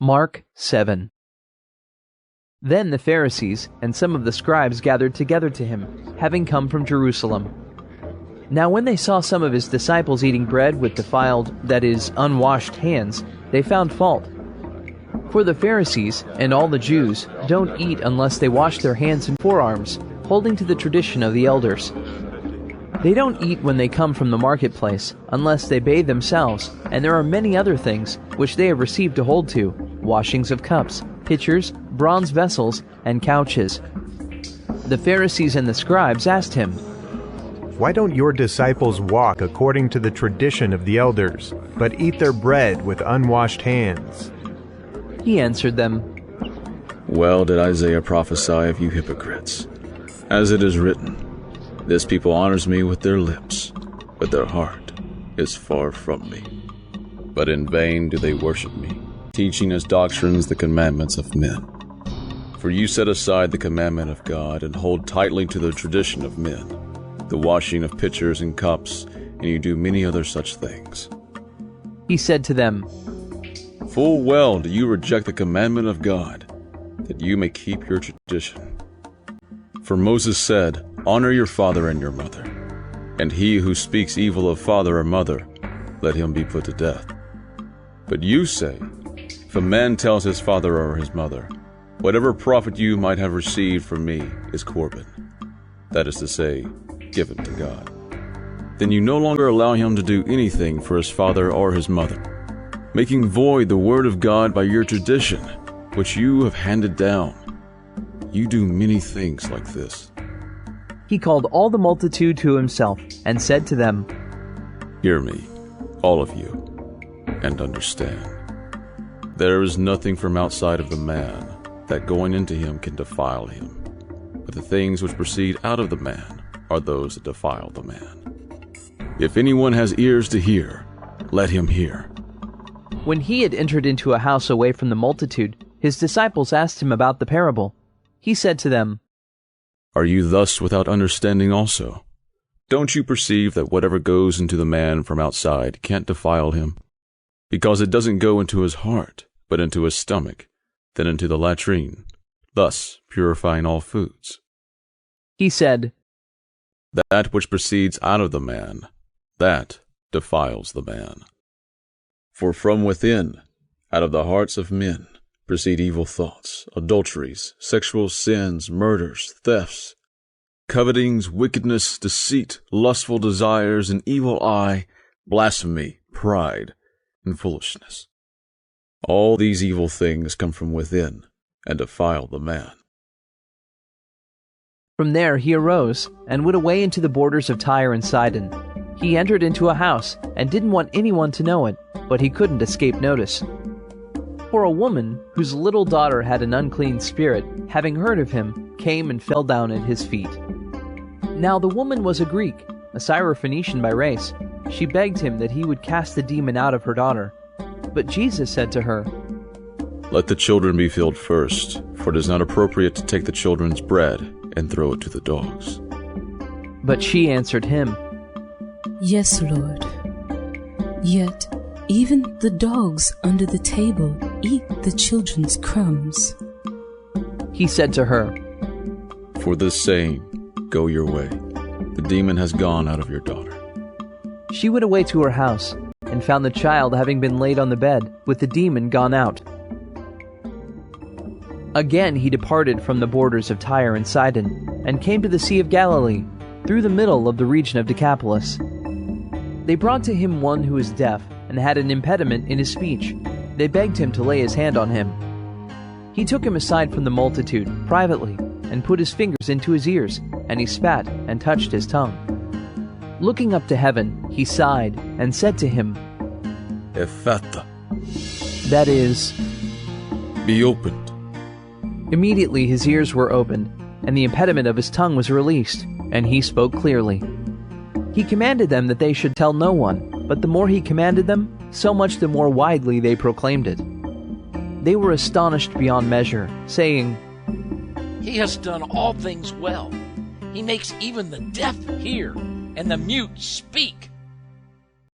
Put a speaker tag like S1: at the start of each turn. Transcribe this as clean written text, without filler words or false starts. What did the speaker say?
S1: Mark 7. Then the Pharisees and some of the scribes gathered together to him, having come from Jerusalem. Now when they saw some of his disciples eating bread with defiled, that is, unwashed hands, they found fault. For the Pharisees and all the Jews don't eat unless they wash their hands and forearms, holding to the tradition of the elders. They don't eat when they come from the marketplace, unless they bathe themselves, and there are many other things which they have received to hold to, washings of cups, pitchers, bronze vessels, and couches. The Pharisees and the scribes asked him,
S2: "Why don't your disciples walk according to the tradition of the elders, but eat their bread with unwashed hands?"
S1: He answered them,
S3: Well did Isaiah prophesy of you hypocrites. As it is written, This people honors me with their lips, but their heart is far from me. But in vain do they worship me, teaching as doctrines the commandments of men. For you set aside the commandment of God and hold tightly to the tradition of men, the washing of pitchers and cups, and you do many other such things.
S1: He said to them,
S3: Full well do you reject the commandment of God, that you may keep your tradition. For Moses said, Honor your father and your mother, and he who speaks evil of father or mother, let him be put to death. But you say, If a man tells his father or his mother, Whatever profit you might have received from me is Corban, that is to say, given to God, then you no longer allow him to do anything for his father or his mother, making void the word of God by your tradition, which you have handed down. You do many things like this.
S1: He called all the multitude to himself and said to them,
S3: Hear me, all of you, and understand. There is nothing from outside of the man that going into him can defile him, but the things which proceed out of the man are those that defile the man. If anyone has ears to hear, let him hear.
S1: When he had entered into a house away from the multitude, his disciples asked him about the parable. He said to them,
S3: Are you thus without understanding also? Don't you perceive that whatever goes into the man from outside can't defile him? Because it doesn't go into his heart, but into his stomach, then into the latrine, thus purifying all foods.
S1: He said,
S3: That which proceeds out of the man, that defiles the man. For from within, out of the hearts of men, proceed evil thoughts, adulteries, sexual sins, murders, thefts, covetings, wickedness, deceit, lustful desires, an evil eye, blasphemy, pride, and foolishness. All these evil things come from within and defile the man.
S1: From there he arose and went away into the borders of Tyre and Sidon. He entered into a house and didn't want anyone to know it, but he couldn't escape notice. For a woman whose little daughter had an unclean spirit, having heard of him, came and fell down at his feet. Now the woman was a Greek, a Syrophoenician by race. She begged him that he would cast the demon out of her daughter. But Jesus said to her,
S3: Let the children be filled first, for it is not appropriate to take the children's bread and throw it to the dogs.
S1: But she answered him,
S4: Yes, Lord. Yet even the dogs under the table eat the children's crumbs.
S1: He said to her,
S3: For this saying, go your way. The demon has gone out of your daughter.
S1: She went away to her house and found the child having been laid on the bed, with the demon gone out. Again he departed from the borders of Tyre and Sidon, and came to the Sea of Galilee, through the middle of the region of Decapolis. They brought to him one who was deaf and had an impediment in his speech. They begged him to lay his hand on him. He took him aside from the multitude, privately, and put his fingers into his ears, and he spat and touched his tongue. Looking up to heaven, he sighed and said to him,
S3: Ephphatha,
S1: that is,
S3: be opened.
S1: Immediately his ears were opened, and the impediment of his tongue was released, and he spoke clearly. He commanded them that they should tell no one, but the more he commanded them, so much the more widely they proclaimed it. They were astonished beyond measure, saying,
S5: He has done all things well. He makes even the deaf hear, and the mute speak.